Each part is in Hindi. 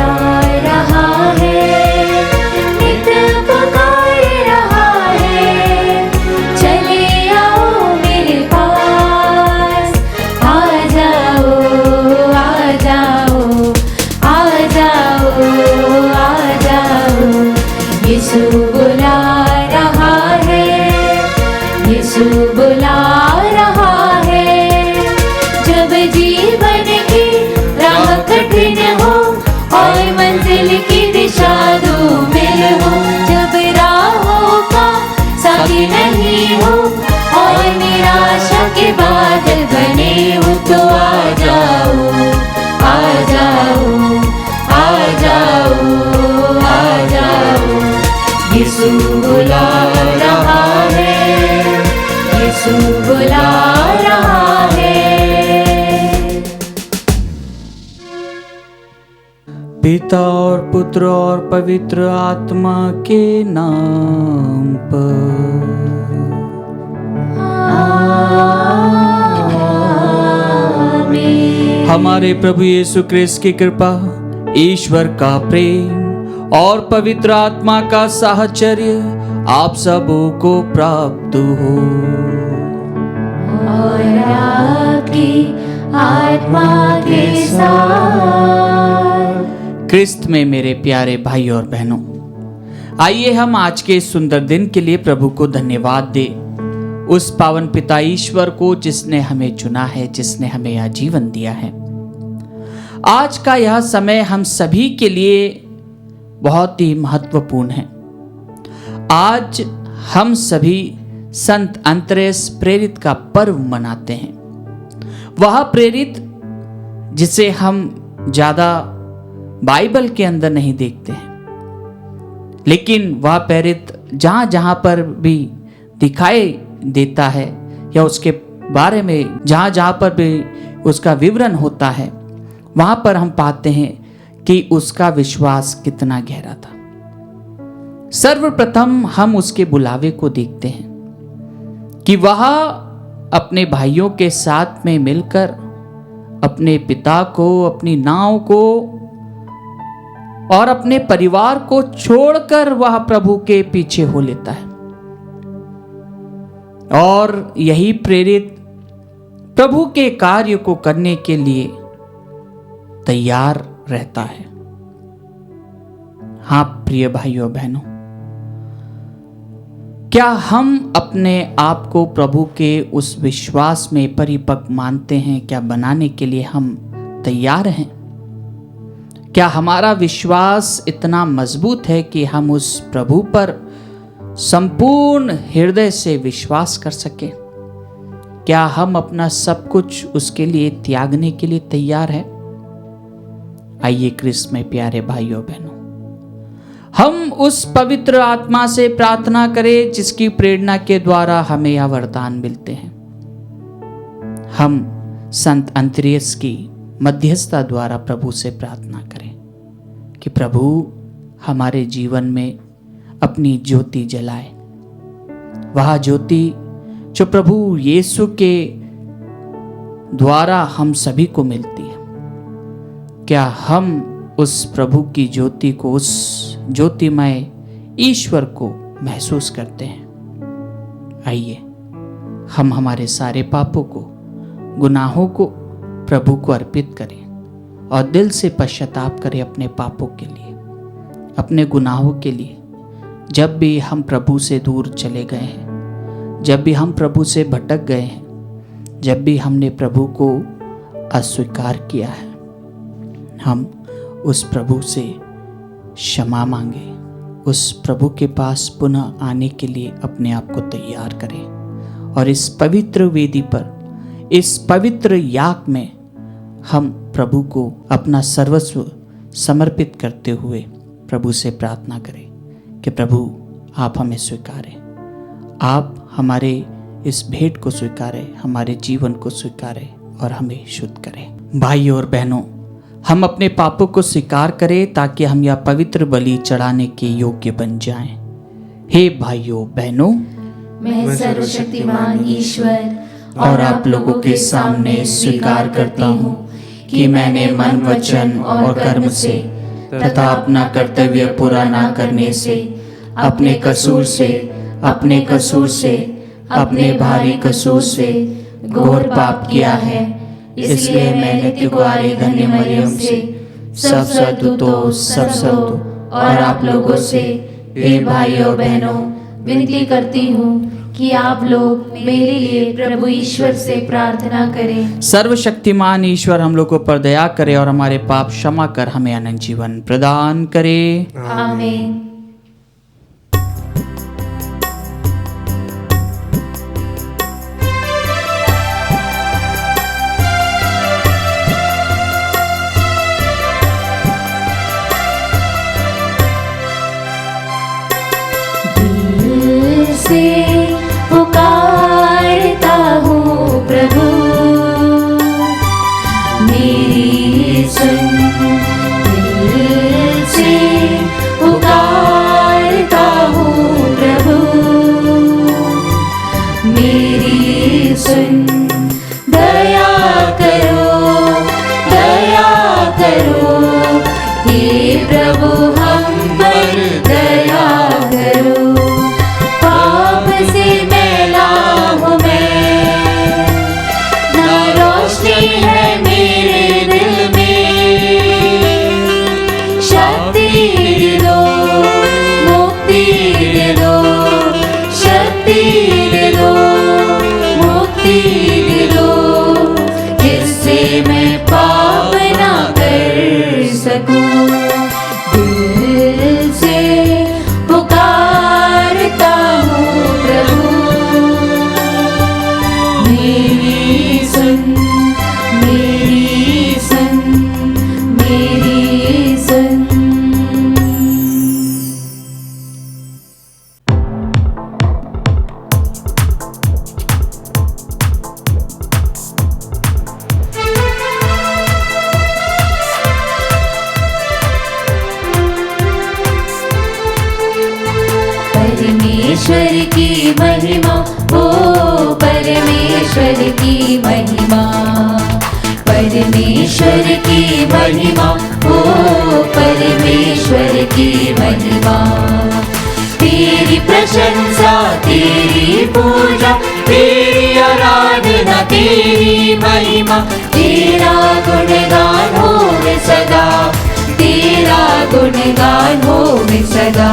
बुला रहा है, नित पुकार रहा है, चले आओ मेरे पास, आ जाओ आ जाओ आ जाओ आ जाओ। यीशु बुला रहा है, यीशु बुला रहा है। जब जीवन की राह कठिन हो और मंजिल की दिशा धूमिल हो, जब राहों का साथी नहीं हो और निराशा के बादल बने हो, तो आ जाओ आ जाओ आ जाओ आ जाओ। यीशु बुला रहा है, यीशु बुला रहा है। पिता और पुत्र और पवित्र आत्मा के नाम पर। आमीन। हमारे प्रभु यीशु क्रिस्त की कृपा, ईश्वर का प्रेम और पवित्र आत्मा का साहचर्य आप सबों को प्राप्त हो। और आपकी आत्मा के साथ। क्रिस्त में मेरे प्यारे भाई और बहनों, आइए हम आज के इस सुंदर दिन के लिए प्रभु को धन्यवाद दें, उस पावन पिता ईश्वर को जिसने हमें चुना है, जिसने हमें यह जीवन दिया है। आज का यह समय हम सभी के लिए बहुत ही महत्वपूर्ण है। आज हम सभी संत अंतरेस प्रेरित का पर्व मनाते हैं। वह प्रेरित जिसे हम ज्यादा बाइबल के अंदर नहीं देखते हैं, लेकिन वह प्रेरित जहां जहां पर भी दिखाई देता है या उसके बारे में जहां जहां पर भी उसका विवरण होता है, वहां पर हम पाते हैं कि उसका विश्वास कितना गहरा था। सर्वप्रथम हम उसके बुलावे को देखते हैं कि वह अपने भाइयों के साथ में मिलकर अपने पिता को, अपनी नाव को और अपने परिवार को छोड़कर वह प्रभु के पीछे हो लेता है। और यही प्रेरित प्रभु के कार्य को करने के लिए तैयार रहता है। हाँ प्रिय भाइयों बहनों, क्या हम अपने आप को प्रभु के उस विश्वास में परिपक्व मानते हैं? क्या बनाने के लिए हम तैयार हैं? क्या हमारा विश्वास इतना मजबूत है कि हम उस प्रभु पर संपूर्ण हृदय से विश्वास कर सके? क्या हम अपना सब कुछ उसके लिए त्यागने के लिए तैयार है? आइए क्रिस्त में प्यारे भाइयों बहनों, हम उस पवित्र आत्मा से प्रार्थना करें जिसकी प्रेरणा के द्वारा हमें यह वरदान मिलते हैं। हम संत अंतरेस की मध्यस्थता द्वारा प्रभु से प्रार्थना करें कि प्रभु हमारे जीवन में अपनी ज्योति जलाए। वह ज्योति जो प्रभु यीशु के द्वारा हम सभी को मिलती है, क्या हम उस प्रभु की ज्योति को, उस ज्योतिमय ईश्वर को महसूस करते हैं? आइए हम हमारे सारे पापों को, गुनाहों को प्रभु को अर्पित करें और दिल से पश्चाताप करें अपने पापों के लिए, अपने गुनाहों के लिए। जब भी हम प्रभु से दूर चले गए हैं, जब भी हम प्रभु से भटक गए हैं, जब भी हमने प्रभु को अस्वीकार किया है, हम उस प्रभु से क्षमा मांगे, उस प्रभु के पास पुनः आने के लिए अपने आप को तैयार करें और इस पवित्र वेदी पर, इस पवित्र याग में हम प्रभु को अपना सर्वस्व समर्पित करते हुए प्रभु से प्रार्थना करें कि प्रभु आप हमें स्वीकारें, आप हमारे इस भेंट को स्वीकारें, हमारे जीवन को स्वीकारें और हमें शुद्ध करें। भाइयों और बहनों, हम अपने पापों को स्वीकार करें ताकि हम यह पवित्र बलि चढ़ाने के योग्य बन जाएं। हे भाइयों बहनों, मैं सर्वशक्तिमान ईश्वर और आप लोगों के सामने स्वीकार करता हूँ कि मैंने मन, वचन और कर्म से तथा अपना कर्तव्य पूरा ना करने से, अपने कसूर से, अपने भारी कसूर से घोर पाप किया है। इसलिए मैं नित्य कुंवारी धन्य मरियम से, सब सदूतों और आप लोगों से, हे भाइयों बहनों, विनती करती हूँ कि आप लोग मेरे लिए प्रभु ईश्वर से प्रार्थना करें। सर्वशक्तिमान ईश्वर हम लोगों पर दया करे और हमारे पाप क्षमा कर हमें अनंत जीवन प्रदान करे। आमीन। से पुकारता हूँ प्रभु, मेरी सुन। दिल से पुकारता हूँ प्रभु, मेरी सुन। दया करो हे प्रभु, हम पर दया करो। से मैला हूँ मैं, ना रोशनी है मेरे दिल में। शक्ति दे दो, मुक्ति दे दो, शक्ति दे दो, मुक्ति दे दो, जिससे मैं पाप ना कर सकूं। दिल से पुकारता हूँ प्रभु, मेरी सुन, मेरी सुन, मेरी सुन। परमेश्वर की महिमा, ओ परमेश्वर की महिमा, परमेश्वर की महिमा, ओ परमेश्वर की महिमा। तेरी प्रशंसा, तेरी पूजा, तेरी आराधना, तेरी महिमा। तेरा गुणगान होवे सदा, तेरा गुणगान होवे सदा।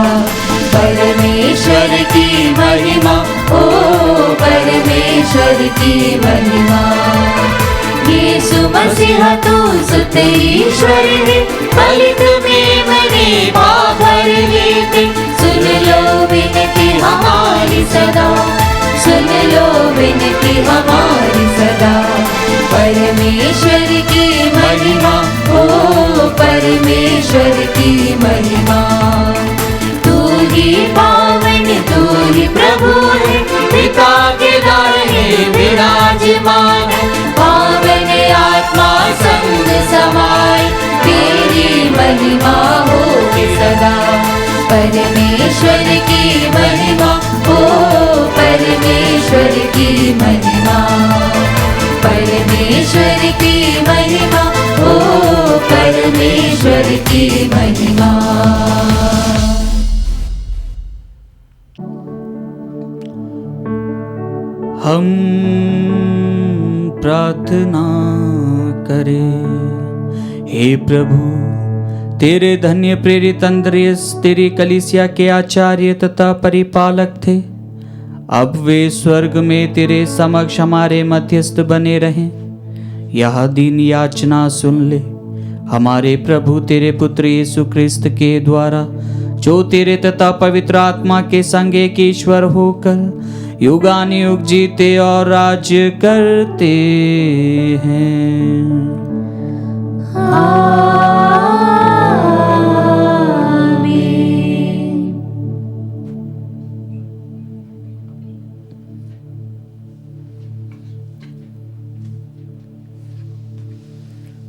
परमेश्वर की महिमा, ओ परमेश्वर की महिमा। यीशु मसीह तू सुत ईश्वर है, पलित में मने पाप भर लेते। सुन लो विनती हमारी सदा, सुन लो विनती हमारी सदा। परमेश्वर की महिमा, ओ परमेश्वर की महिमा। ही पावन, तू ही प्रभु है, पिता के दाहिने विराजमान। पावन आत्मा संग समाए, तेरी महिमा होगी सदा। परमेश्वर की महिमा, ओ परमेश्वर की महिमा। परमेश्वर की महिमा, ओ परमेश्वर की महिमा। हम प्रार्थना करें। हे प्रभु, तेरे धन्य प्रेरित अंद्रियस तेरी कलीसिया के आचार्य तथा परिपालक थे। अब वे स्वर्ग में तेरे समक्ष हमारे मध्यस्थ बने रहें। यह दीन याचना सुन ले। हमारे प्रभु तेरे पुत्र यीशु क्रिस्त के द्वारा, जो तेरे तथा पवित्र आत्मा के संग एक ईश्वर होकर युगानुयुग जीते और राज्य करते हैं।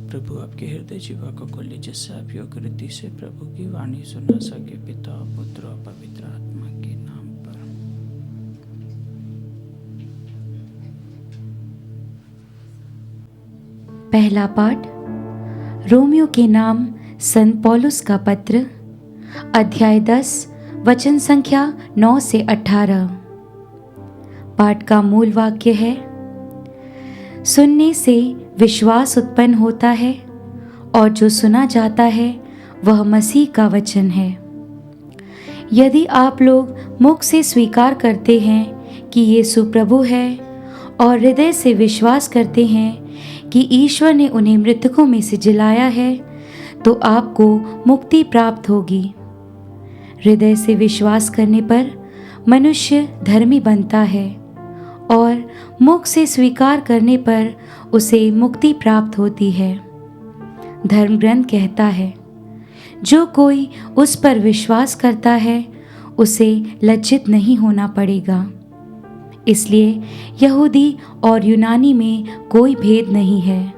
प्रभु आपके हृदय जीवा को खोले, जिससे आप योग्य रीति से प्रभु की वाणी सुना सके। पिता, पुत्र और पवित्र आत्मा के नाम पर। पहला पाठ, रोमियो के नाम संत पौलुस का पत्र अध्याय 10 वचन संख्या 9 से 18। पाठ का मूल वाक्य है, सुनने से विश्वास उत्पन्न होता है और जो सुना जाता है वह मसीह का वचन है। यदि आप लोग मुख से स्वीकार करते हैं कि यीशु प्रभु है और हृदय से विश्वास करते हैं कि ईश्वर ने उन्हें मृतकों में से जिलाया है, तो आपको मुक्ति प्राप्त होगी। हृदय से विश्वास करने पर मनुष्य धर्मी बनता है और मुख से स्वीकार करने पर उसे मुक्ति प्राप्त होती है। धर्म ग्रंथ कहता है, जो कोई उस पर विश्वास करता है उसे लज्जित नहीं होना पड़ेगा। इसलिए यहूदी और यूनानी में कोई भेद नहीं है,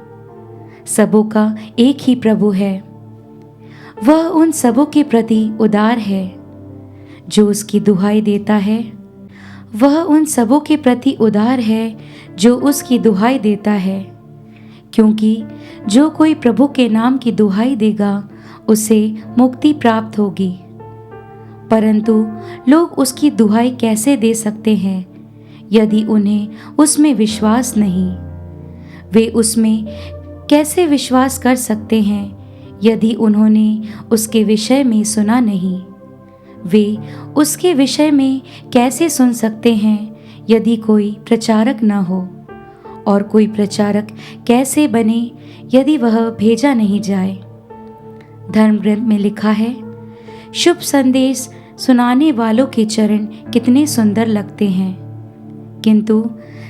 सबों का एक ही प्रभु है। वह उन सबों के प्रति उदार है जो उसकी दुहाई देता है। वह उन सबों के प्रति उदार है जो उसकी दुहाई देता है, क्योंकि जो कोई प्रभु के नाम की दुहाई देगा उसे मुक्ति प्राप्त होगी। परंतु लोग उसकी दुहाई कैसे दे सकते हैं यदि उन्हें उसमें विश्वास नहीं? वे उसमें कैसे विश्वास कर सकते हैं यदि उन्होंने उसके विषय में सुना नहीं? वे उसके विषय में कैसे सुन सकते हैं यदि कोई प्रचारक न हो? और कोई प्रचारक कैसे बने यदि वह भेजा नहीं जाए? धर्म ग्रंथ में लिखा है, शुभ संदेश सुनाने वालों के चरण कितने सुंदर लगते हैं, किंतु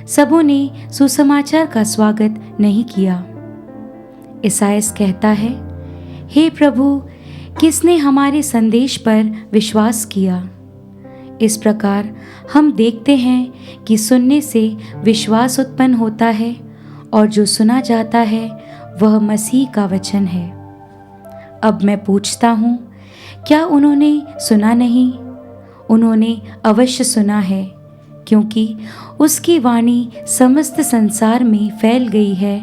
सबों ने सुसमाचार का स्वागत नहीं किया। ईसायास कहता है, हे प्रभु, किसने हमारे संदेश पर विश्वास किया? इस प्रकार हम देखते हैं कि सुनने से विश्वास उत्पन्न होता है और जो सुना जाता है वह मसीह का वचन है। अब मैं पूछता हूँ, क्या उन्होंने सुना नहीं? उन्होंने अवश्य सुना है, क्योंकि उसकी वाणी समस्त संसार में फैल गई है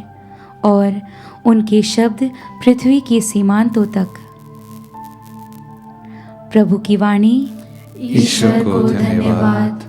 और उनके शब्द पृथ्वी के सीमांतों तक। प्रभु की वाणी। ईश्वर को धन्यवाद।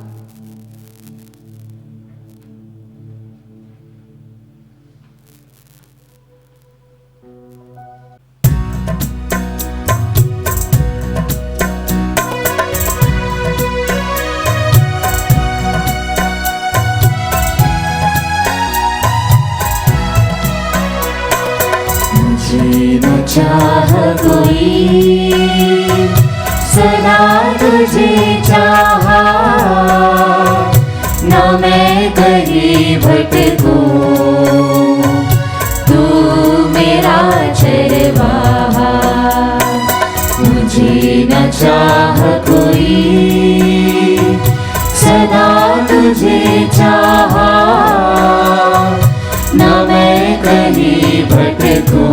मुझे न चाह कोई, सदा तुझे चाहा, न मैं कहीं भटकूं, तू मेरा चरवाहा। मुझे न चाह कोई, सदा तुझे चाहा, न मैं कहीं भटकूं,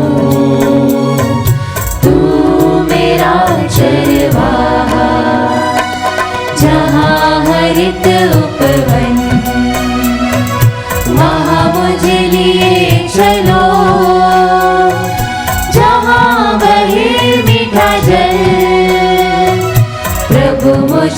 तू मेरा चरवाहा। जहाँ हरित उपवन, वहाँ मुझे लिए चलो, जहाँ बहे मीठा जल, प्रभु मुझ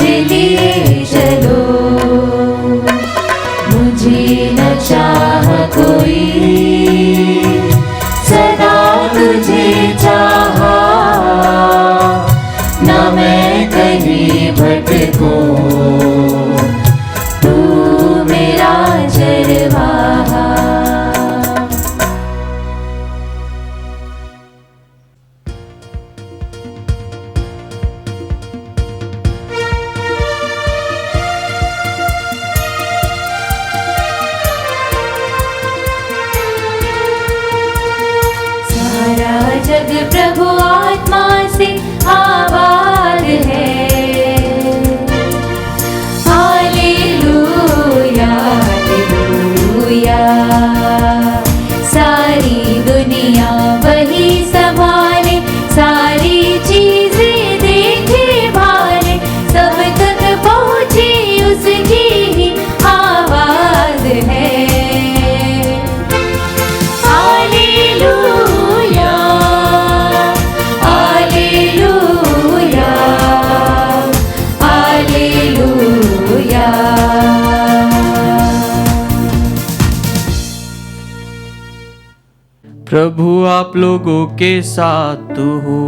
प्रभु आप लोगों के साथ हो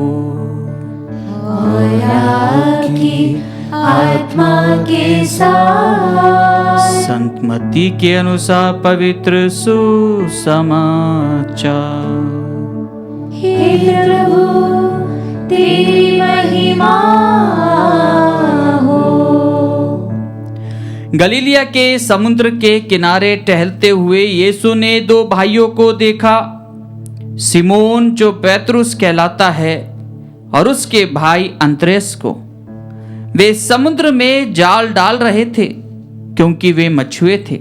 और आपकी आत्मा के साथ। संत मत्ती के अनुसार पवित्र सुसमाचार। हे प्रभु तेरी महिमा हो। गलीलिया के समुद्र के किनारे टहलते हुए यीशु ने दो भाइयों को देखा, सिमोन जो पेतरुस कहलाता है और उसके भाई अंद्रेस को। वे समुद्र में जाल डाल रहे थे क्योंकि वे मछुए थे।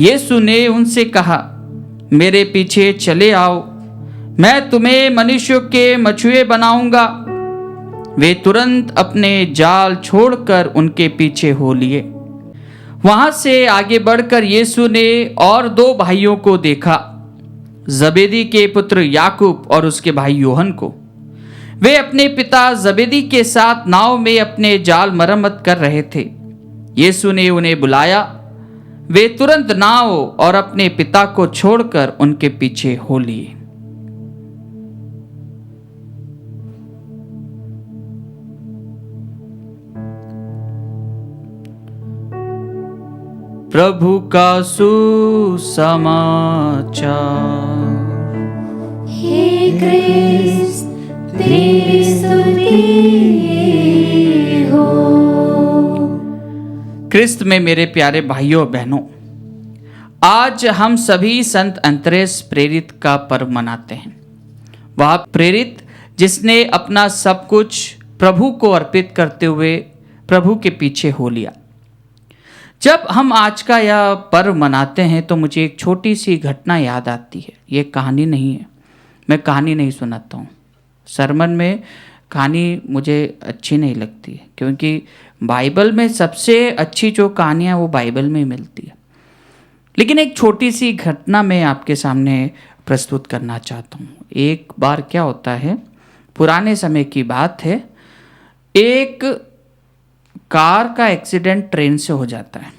यीशु ने उनसे कहा, मेरे पीछे चले आओ, मैं तुम्हें मनुष्यों के मछुए बनाऊंगा। वे तुरंत अपने जाल छोड़कर उनके पीछे हो लिए। वहां से आगे बढ़कर यीशु ने और दो भाइयों को देखा, जबेदी के पुत्र याकूब और उसके भाई योहन को। वे अपने पिता जबेदी के साथ नाव में अपने जाल मरम्मत कर रहे थे। यीशु ने उन्हें बुलाया। वे तुरंत नाव और अपने पिता को छोड़कर उनके पीछे हो लिए। प्रभु का सुसमाचार। हे क्रिस्त तेरी स्तुति हो। क्रिस्त में मेरे प्यारे भाइयों और बहनों, आज हम सभी संत अंतरेस प्रेरित का पर्व मनाते हैं। वह प्रेरित जिसने अपना सब कुछ प्रभु को अर्पित करते हुए प्रभु के पीछे हो लिया। जब हम आज का यह पर्व मनाते हैं तो मुझे एक छोटी सी घटना याद आती है। ये कहानी नहीं है, मैं कहानी नहीं सुनाता हूँ। सरमन में कहानी मुझे अच्छी नहीं लगती है, क्योंकि बाइबल में सबसे अच्छी जो कहानियाँ वो बाइबल में ही मिलती है। लेकिन एक छोटी सी घटना मैं आपके सामने प्रस्तुत करना चाहता हूँ। एक बार क्या होता है, पुराने समय की बात है, एक कार का एक्सीडेंट ट्रेन से हो जाता है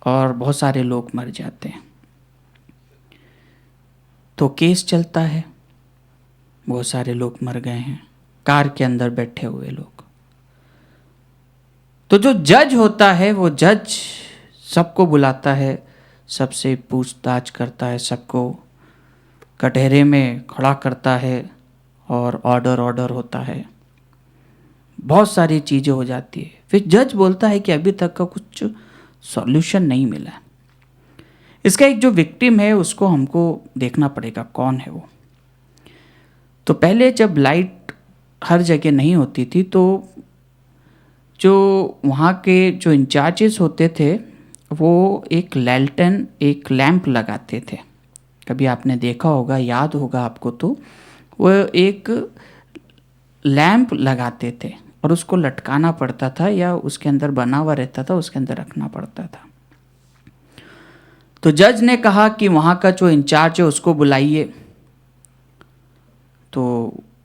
और बहुत सारे लोग मर जाते हैं। तो केस चलता है, बहुत सारे लोग मर गए हैं, कार के अंदर बैठे हुए लोग। तो जो जज होता है वो जज सबको बुलाता है, सबसे पूछताछ करता है, सबको कटहरे में खड़ा करता है और ऑर्डर होता है। बहुत सारी चीज़ें हो जाती है। फिर जज बोलता है कि अभी तक का कुछ सॉल्यूशन नहीं मिला। इसका एक जो विक्टिम है उसको हमको देखना पड़ेगा, कौन है वो। तो पहले जब लाइट हर जगह नहीं होती थी तो जो वहाँ के जो इंचार्जेस होते थे वो एक लैल्टन, एक लैंप लगाते थे। कभी आपने देखा होगा, याद होगा आपको, तो वो एक लैंप लगाते थे और उसको लटकाना पड़ता था या उसके अंदर बना हुआ रहता था, उसके अंदर रखना पड़ता था। तो जज ने कहा कि वहाँ का जो इंचार्ज है उसको बुलाइए। तो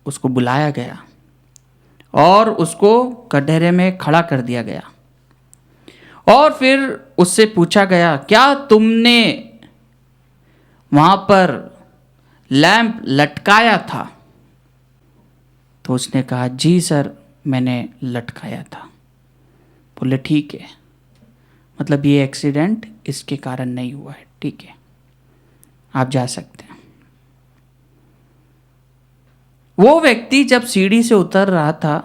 उसको बुलाया गया और उसको कटहरे में खड़ा कर दिया गया और फिर उससे पूछा गया, क्या तुमने वहाँ पर लैंप लटकाया था? तो उसने कहा, जी सर, मैंने लटकाया था। बोले ठीक है, मतलब ये एक्सीडेंट इसके कारण नहीं हुआ है, ठीक है, आप जा सकते हैं। वो व्यक्ति जब सीढ़ी से उतर रहा था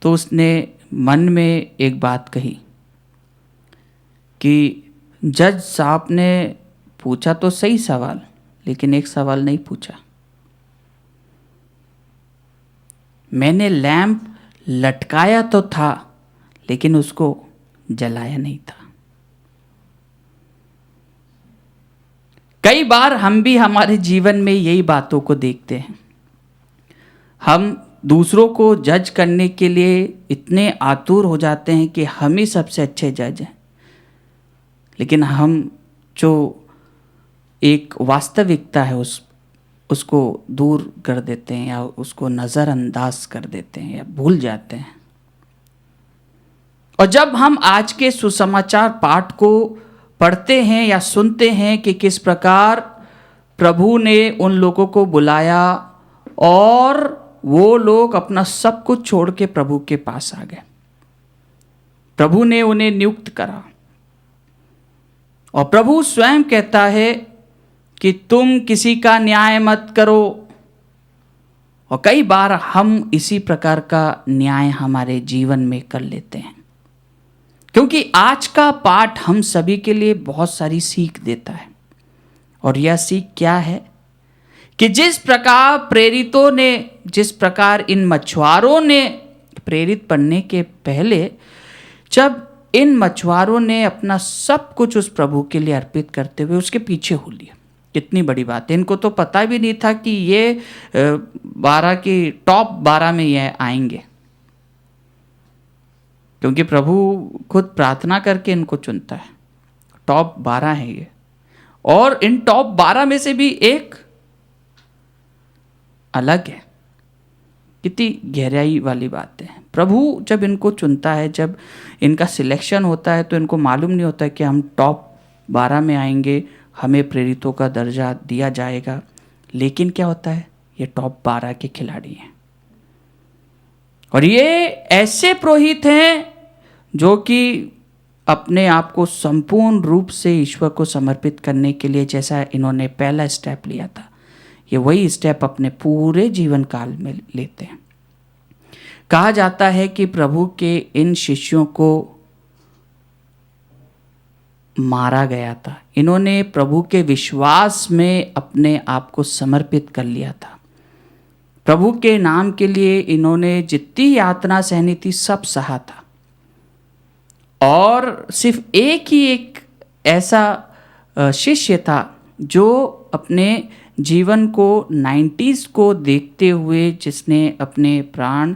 तो उसने मन में एक बात कही कि जज साहब ने पूछा तो सही सवाल, लेकिन एक सवाल नहीं पूछा। मैंने लैंप लटकाया तो था लेकिन उसको जलाया नहीं था। कई बार हम भी हमारे जीवन में यही बातों को देखते हैं। हम दूसरों को जज करने के लिए इतने आतुर हो जाते हैं कि हम ही सबसे अच्छे जज हैं, लेकिन हम जो एक वास्तविकता है उसको दूर कर देते हैं या उसको नज़रअंदाज कर देते हैं या भूल जाते हैं। और जब हम आज के सुसमाचार पाठ को पढ़ते हैं या सुनते हैं कि किस प्रकार प्रभु ने उन लोगों को बुलाया और वो लोग अपना सब कुछ छोड़ के प्रभु के पास आ गए। प्रभु ने उन्हें नियुक्त करा और प्रभु स्वयं कहता है कि तुम किसी का न्याय मत करो। और कई बार हम इसी प्रकार का न्याय हमारे जीवन में कर लेते हैं, क्योंकि आज का पाठ हम सभी के लिए बहुत सारी सीख देता है। और यह सीख क्या है कि जिस प्रकार प्रेरितों ने, जिस प्रकार इन मछुआरों ने प्रेरित बनने के पहले जब इन मछुआरों ने अपना सब कुछ उस प्रभु के लिए अर्पित करते हुए उसके पीछे हो लिया, कितनी बड़ी बात है। इनको तो पता भी नहीं था कि ये 12 की टॉप 12 में ये आएंगे, क्योंकि प्रभु खुद प्रार्थना करके इनको चुनता है। टॉप 12 है ये, और इन टॉप 12 में से भी एक अलग है। कितनी गहराई वाली बात है। प्रभु जब इनको चुनता है, जब इनका सिलेक्शन होता है, तो इनको मालूम नहीं होता कि हम टॉप 12 में आएंगे, हमें प्रेरितों का दर्जा दिया जाएगा। लेकिन क्या होता है, ये टॉप 12 के खिलाड़ी हैं। और ये ऐसे पुरोहित हैं जो कि अपने आप को संपूर्ण रूप से ईश्वर को समर्पित करने के लिए, जैसा इन्होंने पहला स्टेप लिया था, ये वही स्टेप अपने पूरे जीवन काल में लेते हैं। कहा जाता है कि प्रभु के इन शिष्यों को मारा गया था। इन्होंने प्रभु के विश्वास में अपने आप को समर्पित कर लिया था। प्रभु के नाम के लिए इन्होंने जितनी यातना सहनी थी सब सहा था। और सिर्फ एक ही एक ऐसा शिष्य था जो अपने जीवन को 90s को देखते हुए, जिसने अपने प्राण,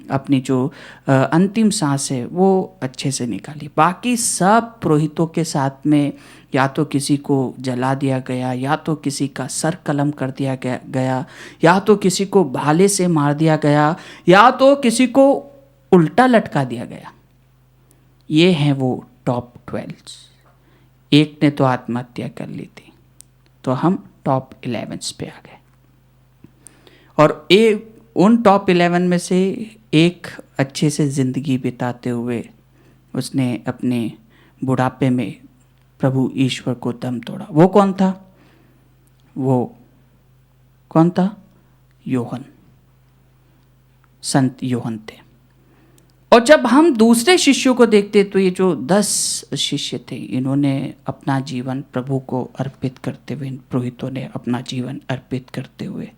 अपनी जो अंतिम सांस है वो अच्छे से निकाली। बाकी सब पुरोहितों के साथ में या तो किसी को जला दिया गया, या तो किसी का सर कलम कर दिया गया, या तो किसी को भाले से मार दिया गया, या तो किसी को उल्टा लटका दिया गया। ये हैं वो टॉप 12। एक ने तो आत्महत्या कर ली थी, तो हम टॉप 11 पे आ गए। और उन टॉप 11 में से एक अच्छे से ज़िंदगी बिताते हुए उसने अपने बुढ़ापे में प्रभु ईश्वर को दम तोड़ा। वो कौन था? वो कौन था? योहन, संत योहन थे। और जब हम दूसरे शिष्यों को देखते तो ये जो 10 शिष्य थे, इन्होंने अपना जीवन प्रभु को अर्पित करते हुए, इन पुरोहितों ने अपना जीवन अर्पित करते हुए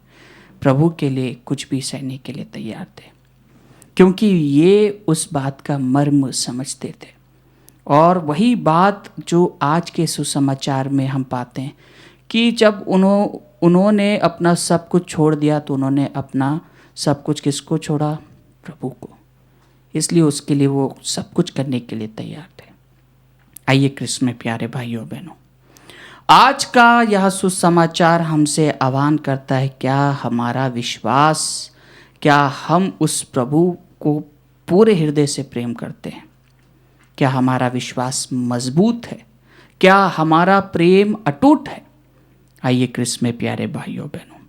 प्रभु के लिए कुछ भी सहने के लिए तैयार थे, क्योंकि ये उस बात का मर्म समझते थे। और वही बात जो आज के सुसमाचार में हम पाते हैं कि जब उन्होंने अपना सब कुछ छोड़ दिया, तो उन्होंने अपना सब कुछ किसको छोड़ा? प्रभु को। इसलिए उसके लिए वो सब कुछ करने के लिए तैयार थे। आइए कृष्ण में प्यारे भाइयों बहनों, आज का यह सुसमाचार हमसे आह्वान करता है, क्या हमारा विश्वास, क्या हम उस प्रभु को पूरे हृदय से प्रेम करते हैं? क्या हमारा विश्वास मजबूत है? क्या हमारा प्रेम अटूट है? आइए कृष्ण में प्यारे भाइयों बहनों,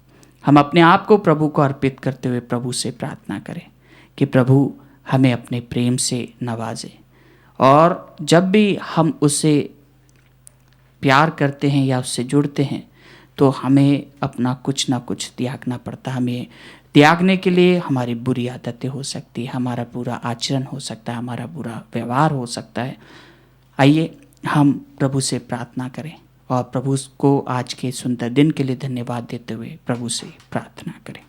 हम अपने आप को प्रभु को अर्पित करते हुए प्रभु से प्रार्थना करें कि प्रभु हमें अपने प्रेम से नवाजे। और जब भी हम उससे प्यार करते हैं या उससे जुड़ते हैं, तो हमें अपना कुछ ना कुछ त्यागना पड़ता है। हमें त्यागने के लिए हमारी बुरी आदतें हो सकती है, हमारा बुरा आचरण हो सकता है, हमारा बुरा व्यवहार हो सकता है। आइए हम प्रभु से प्रार्थना करें और प्रभु को आज के सुंदर दिन के लिए धन्यवाद देते हुए प्रभु से प्रार्थना करें।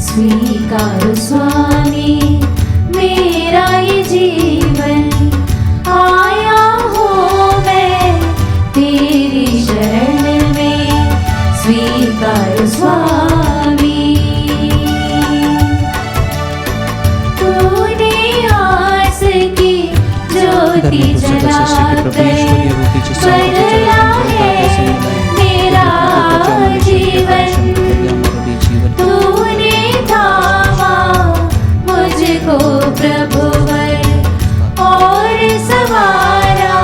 स्वीकार स्वामी मेरा ये जीवन, आया हूँ मैं तेरी शरण मोमबत्ती जलाकर बदला है मेरा जीवन। तूने थामा मुझको प्रभुवर और संवारा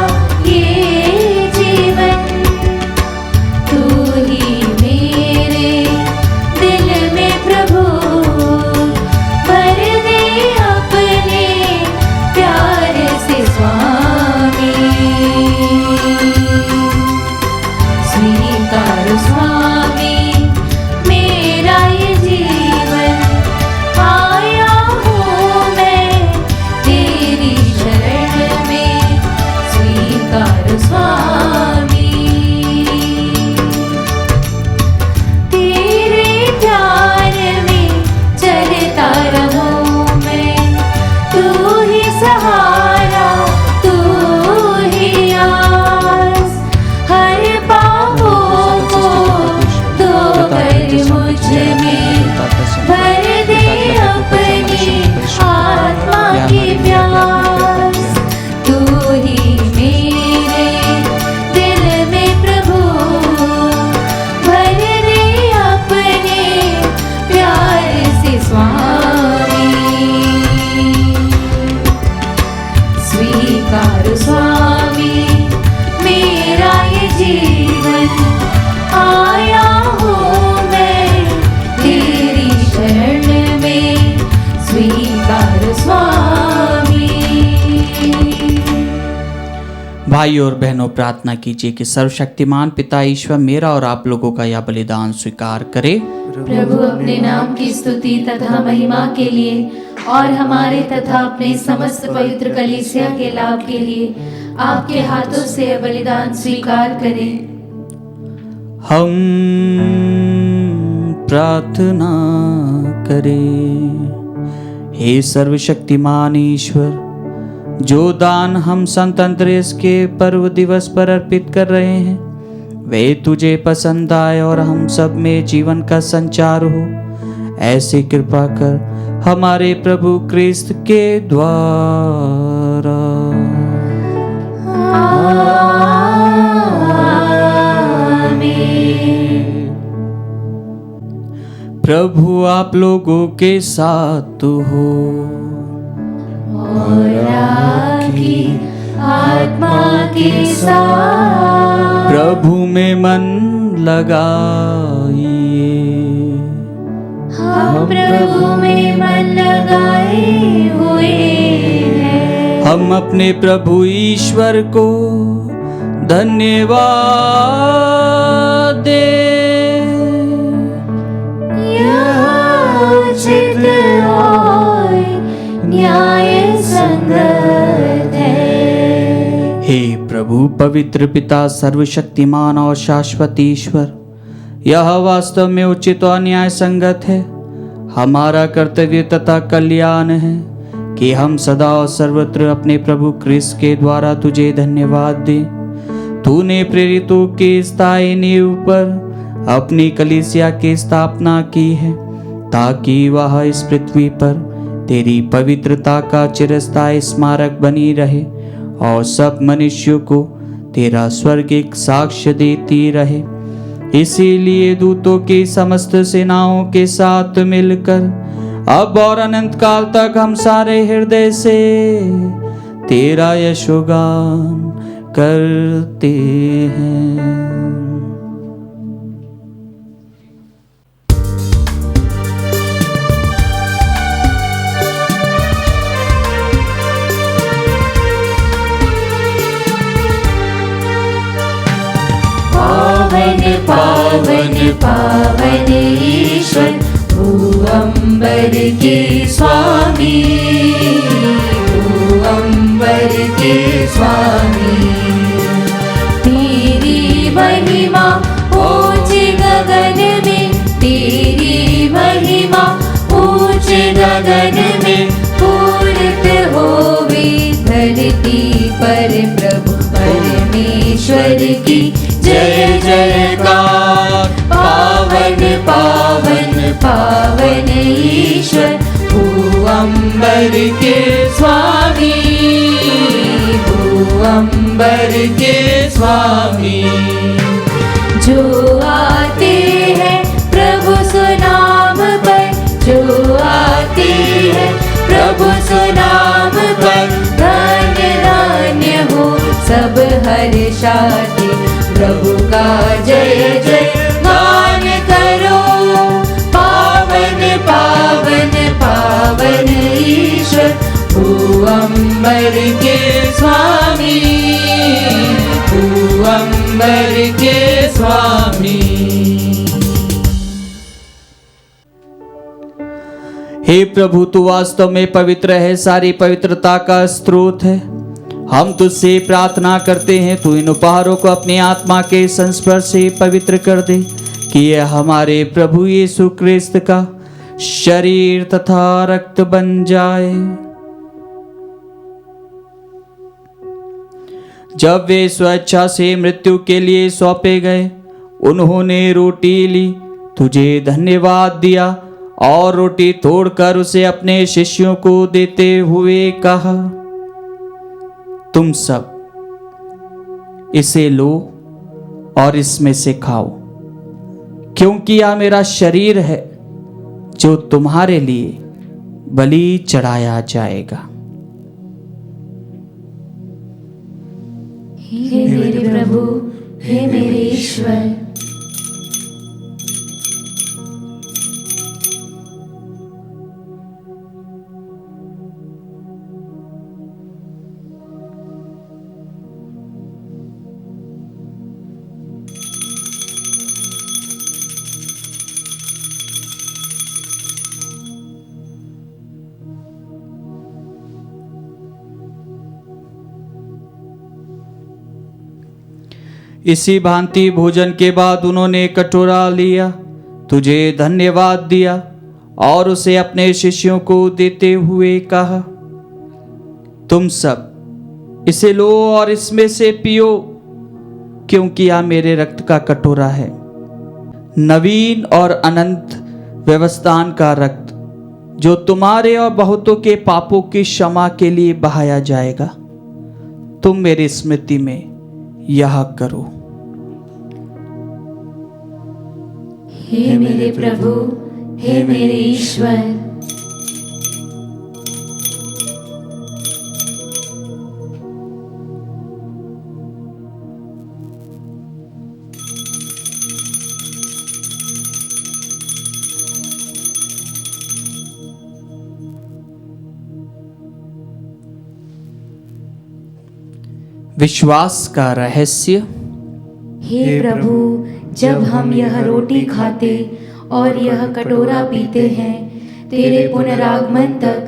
ये जीवन। तू ही मेरे दिल में प्रभु भर दे अपने प्यार से स्वामी। स्वीकार स्वामी मेरा ये जीवन। आया हूँ मैं तेरी शरण में। स्वीकार स्वामी तेरे प्यार में चलता रहूं मैं। तू ही सहारा तू ही आस हर पापों को धोकर मुझ में भर दे अपनी आत्मा की प्यास। तू ही मेरे दिल में प्रभु भर दे अपने प्यार से स्वामी। स्वीकार स्वामी मेरा ये जीवन। आया हूँ मैं तेरी शरण में। स्वीकार स्वामी। भाइयों और बहनों, प्रार्थना कीजिए कि सर्वशक्तिमान पिता ईश्वर मेरा और आप लोगों का यह बलिदान स्वीकार करे। प्रभु अपने नाम की स्तुति तथा महिमा के लिए और हमारे तथा अपने समस्त पवित्र कलीसिया के लाभ के लिए आपके हाथों से यह बलिदान स्वीकार करें। हम प्रार्थना करें। हे सर्वशक्तिमान ईश्वर, जो दान हम संत अंद्रेस के पर्व दिवस पर अर्पित कर रहे हैं वे तुझे पसंद आए और हम सब में जीवन का संचार हो, ऐसी कृपा कर हमारे प्रभु क्रिस्त के द्वारा। प्रभु आप लोगों के साथ हो और आपकी आत्मा के साथ। प्रभु में मन लगाइए। हम प्रभु में मन लगाए हुए हैं। हम अपने प्रभु ईश्वर को धन्यवाद दे। उचित और न्याय संगत है। हे प्रभु पवित्र पिता सर्वशक्तिमान और शाश्वत ईश्वर, यह वास्तव में उचित और न्याय संगत है, हमारा कर्तव्य तथा कल्याण है कि हम सदा और सर्वत्र अपने प्रभु क्रिस्त के द्वारा तुझे धन्यवाद दें। तूने प्रेरितों के स्थायी नींव पर अपनी कलीसिया की स्थापना की है, ताकि वह इस पृथ्वी पर तेरी पवित्रता का चिरस्थायी स्मारक बनी रहे और सब मनुष्यों को तेरा स्वर्गिक साक्ष्य देती रहे। इसीलिए दूतों की समस्त सेनाओं के साथ मिलकर अब और अनंत काल तक हम सारे हृदय से तेरा यशोगान करते हैं। पावन पावन पावन ईश्वर भूअंबर के स्वामी। भूअंबर के स्वामी। तेरी महिमा ऊंचे गगन में। तेरी महिमा ऊंचे गगन में। पूरित होवे धरती पर प्रभु परमेश्वर की जय जयकार। पावन पावन पावन ईश्वर भूअंबर के स्वामी। भूअंबर के स्वामी। जो आते हैं प्रभु सुनाम पर, जो आते हैं प्रभु सुनाम पर, धन्य धन्य हो सब हर्षाते। प्रभु का जय जय गान करो, पावन पावन पावन ईश्वर भूअंबर के स्वामी, भूअंबर के स्वामी। हे प्रभु, तू वास्तव में पवित्र है, सारी पवित्रता का स्रोत है। हम तुझसे प्रार्थना करते हैं, तू इन उपहारों को अपनी आत्मा के संस्पर्श से पवित्र कर दे, कि यह हमारे प्रभु यीशु क्रिस्त का शरीर तथा रक्त बन जाए। जब वे स्वेच्छा से मृत्यु के लिए सौंपे गए, उन्होंने रोटी ली, तुझे धन्यवाद दिया और रोटी तोड़कर उसे अपने शिष्यों को देते हुए कहा, तुम सब इसे लो और इसमें से खाओ, क्योंकि यह मेरा शरीर है जो तुम्हारे लिए बलि चढ़ाया जाएगा। हे मेरे प्रभु, हे मेरे ईश्वर। इसी भांति भोजन के बाद उन्होंने कटोरा लिया, तुझे धन्यवाद दिया और उसे अपने शिष्यों को देते हुए कहा, तुम सब इसे लो और इसमें से पियो, क्योंकि यह मेरे रक्त का कटोरा है, नवीन और अनंत व्यवस्थान का रक्त, जो तुम्हारे और बहुतों के पापों की क्षमा के लिए बहाया जाएगा। तुम मेरी स्मृति में यह करो। हे मेरे प्रभु, हे मेरे ईश्वर। विश्वास का रहस्य। हे प्रभु, जब हम यह रोटी खाते और यह कटोरा पीते हैं, तेरे पुनरागमन तक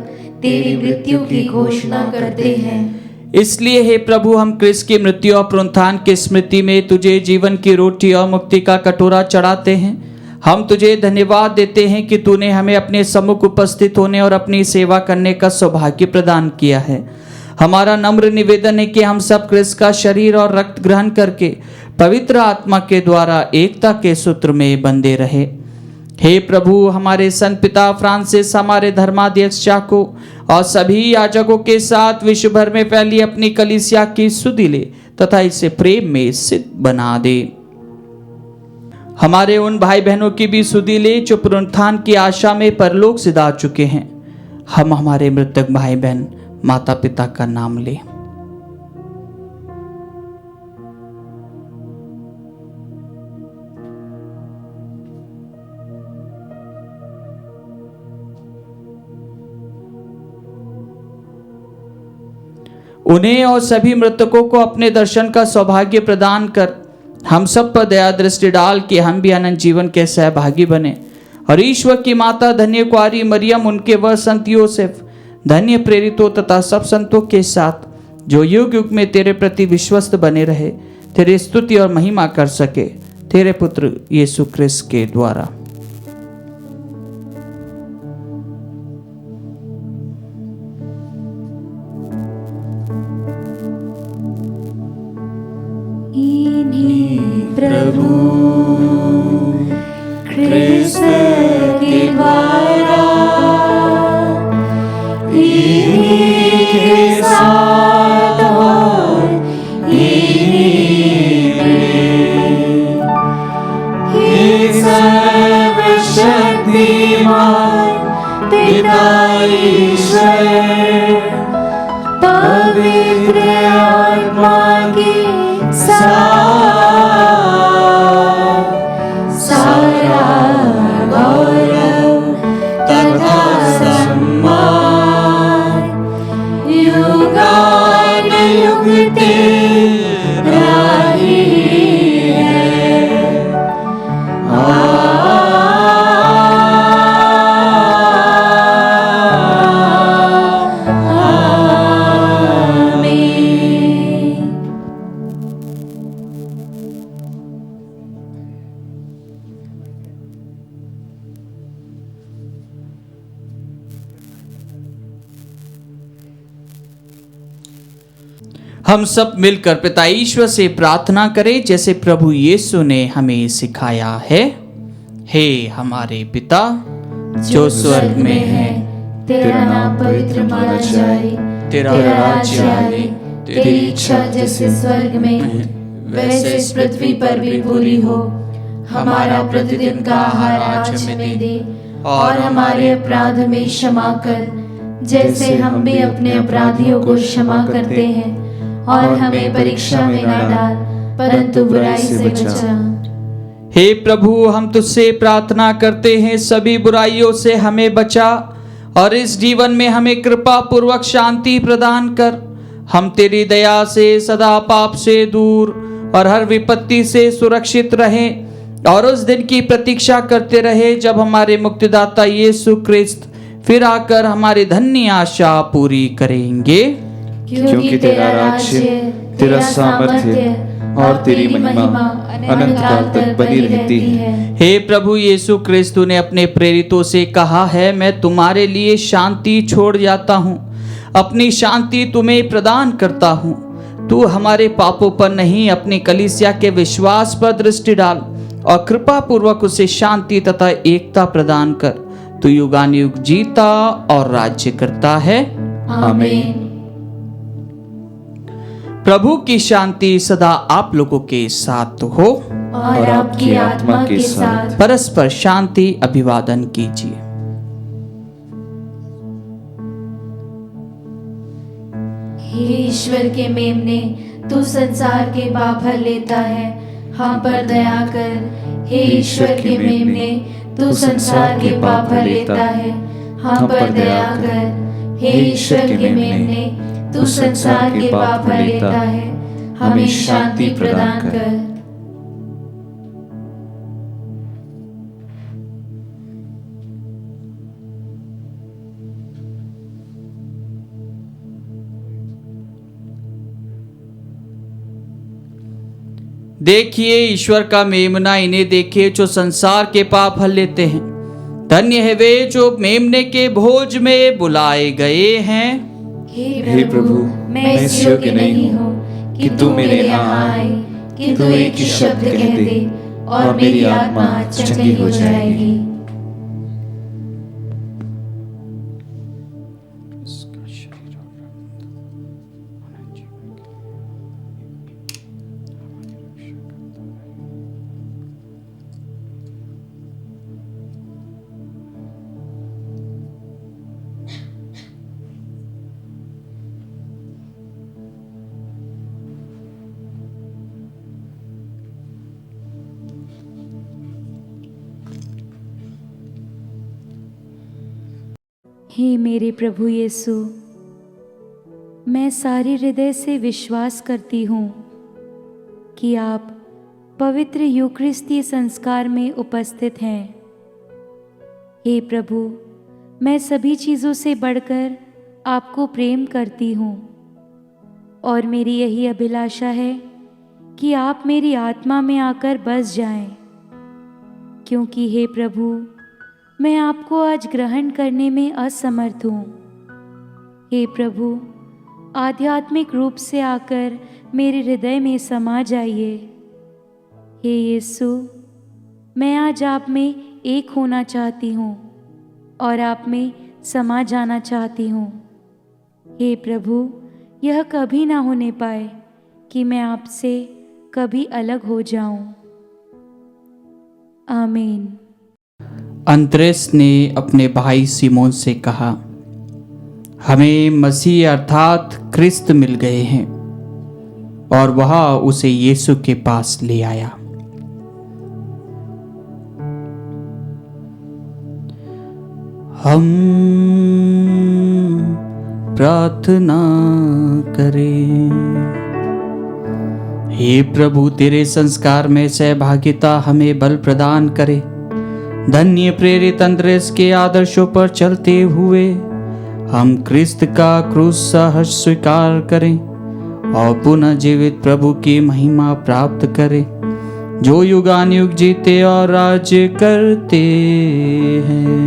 तेरी मृत्यु की घोषणा करते हैं। इसलिए हे प्रभु, हम क्रिस्त की मृत्यु और पुनरुत्थान की स्मृति में तुझे जीवन की रोटी और मुक्ति का कटोरा चढ़ाते हैं। हम तुझे धन्यवाद देते हैं कि तूने हमें अपने सम्मुख उपस्थित होने और अपनी सेवा करने का सौभाग्य प्रदान किया है। हमारा नम्र निवेदन है कि हम सब क्रिस्त का शरीर और रक्त ग्रहण करके पवित्र आत्मा के द्वारा एकता के सूत्र में बंधे रहे। हे प्रभु, हमारे संत पिता फ्रांसिस, हमारे धर्माध्यक्ष चाको और सभी याजकों के साथ विश्व भर में फैली अपनी कलीसिया की सुधि ले तथा इसे प्रेम में सिद्ध बना दे। हमारे उन भाई बहनों की भी सुधि ले जो पुनरुत्थान की आशा में परलोक सिधा चुके हैं। हम हमारे मृतक भाई बहन माता पिता का नाम ले। उन्हें और सभी मृतकों को अपने दर्शन का सौभाग्य प्रदान कर हम सब पर दया दृष्टि डाल के हम भी अनंत जीवन के सहभागी बने। और ईश्वर की माता धन्य कुआरी मरियम, उनके वह संत योसेफ, धन्य प्रेरितों तथा सब संतों के साथ जो युग युग में तेरे प्रति विश्वस्त बने रहे, तेरी स्तुति और महिमा कर सके, तेरे पुत्र यीशु क्रिस्त के द्वारा। प्रभु क्रिस्त के द्वारा इन्हीं के साथ और पिता ईश्वर पवित्र आत्मा के साथ सारा गौरव तथा सम्मान युगानुयुग तेरा ही है। हम सब मिलकर पिता ईश्वर से प्रार्थना करें जैसे प्रभु यीशु ने हमें सिखाया है। हे हमारे पिता जो स्वर्ग में है, तेरा नाम पवित्र माना जाए, तेरा राज्य आए, तेरी इच्छा जैसे स्वर्ग में वैसे इस पृथ्वी पर भी पूरी हो। हमारा प्रतिदिन का आहार आज हमें दे और हमारे अपराध में क्षमा कर जैसे हम भी अपने अपराधियों को क्षमा करते हैं, और हमें परीक्षा में न डाल परंतु बुराई से बचा। हे प्रभु हम तुझसे प्रार्थना करते हैं सभी बुराइयों से हमें बचा और इस जीवन में हमें कृपा पूर्वक शांति प्रदान कर। हम तेरी दया से सदा पाप से दूर और हर विपत्ति से सुरक्षित रहें और उस दिन की प्रतीक्षा करते रहे जब हमारे मुक्तिदाता यीशु क्रिस्त फिर आकर हमारी धन्य आशा पूरी करेंगे। क्योंकि तेरा राज्य, तेरा सामर्थ्य और तेरी महिमा अनंत काल तक बनी रहती है। हे प्रभु यीशु क्रिस्त ने अपने प्रेरितों से कहा है, मैं तुम्हारे लिए शांति छोड़ जाता हूँ, अपनी शांति तुम्हें प्रदान करता हूँ। तू हमारे पापों पर नहीं अपनी कलीसिया के विश्वास पर दृष्टि डाल और कृपा पूर्वक उसे शांति तथा एकता प्रदान कर। तू युगानुयुग जीता और राज्य करता है। आमीन। प्रभु की शांति सदा आप लोगों के साथ हो और आपकी आत्मा के साथ। परस्पर शांति अभिवादन कीजिए। हे ईश्वर के मेमने, तू संसार के पाप हर लेता है, हम पर दया कर। हे ईश्वर के मेमने, तू संसार के पाप हर लेता है, हम पर दया कर। हे ईश्वर के मेमने, तू संसार के पाप हर लेता है, हमें शांति प्रदान कर। देखिए ईश्वर का मेमना, इन्हें देखिए जो संसार के पाप हर लेते हैं। धन्य है वे जो मेमने के भोज में बुलाए गए हैं। हे प्रभु, मैं इस योग्य नहीं हूँ कि तू मेरे यहाँ आए, कि तू एक ही शब्द कह दे और मेरी आत्मा चंगी हो जाएगी। हे मेरे प्रभु यीशु, मैं सारे हृदय से विश्वास करती हूँ कि आप पवित्र यूकरिस्ती संस्कार में उपस्थित हैं। हे प्रभु, मैं सभी चीज़ों से बढ़कर आपको प्रेम करती हूँ और मेरी यही अभिलाषा है कि आप मेरी आत्मा में आकर बस जाएं, क्योंकि हे प्रभु, मैं आपको आज ग्रहण करने में असमर्थ हूँ। हे प्रभु, आध्यात्मिक रूप से आकर मेरे हृदय में समा जाइए। हे यीशु, मैं आज आप में एक होना चाहती हूँ और आप में समा जाना चाहती हूँ। हे प्रभु, यह कभी ना होने पाए कि मैं आपसे कभी अलग हो जाऊं। आमीन। अंद्रेस ने अपने भाई सिमोन से कहा, हमें मसीह अर्थात क्रिस्त मिल गए हैं, और वह उसे यीशु के पास ले आया। हम प्रार्थना करें। हे प्रभु, तेरे संस्कार में सहभागिता हमें बल प्रदान करे। धन्य प्रेरित अंद्रेस के आदर्शों पर चलते हुए हम क्रिस्त का क्रूस सहज स्वीकार करें और पुनः जीवित प्रभु की महिमा प्राप्त करें, जो युगानुयुग जीते और राज्य करते हैं।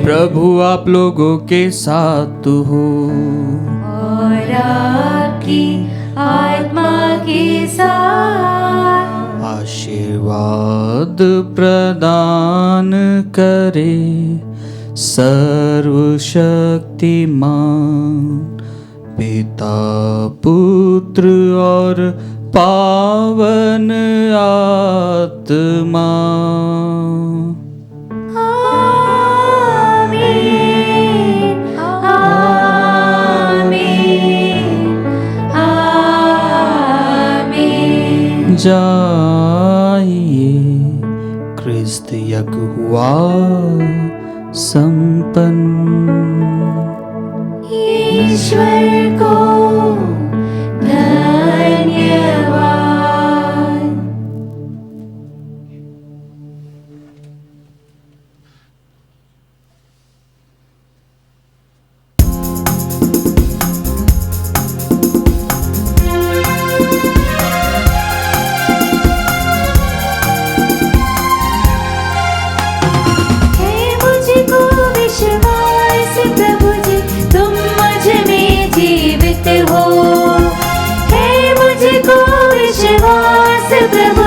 प्रभु आप लोगों के साथ हो और आपकी आत्मा के साथ। आशीर्वाद प्रदान करे सर्वशक्तिमान पिता पुत्र और पावन आत्मा। जाइए, क्रिस्त यज्ञ हुआ संपन्न। ईश्वर को धन्यवाद। प्रभु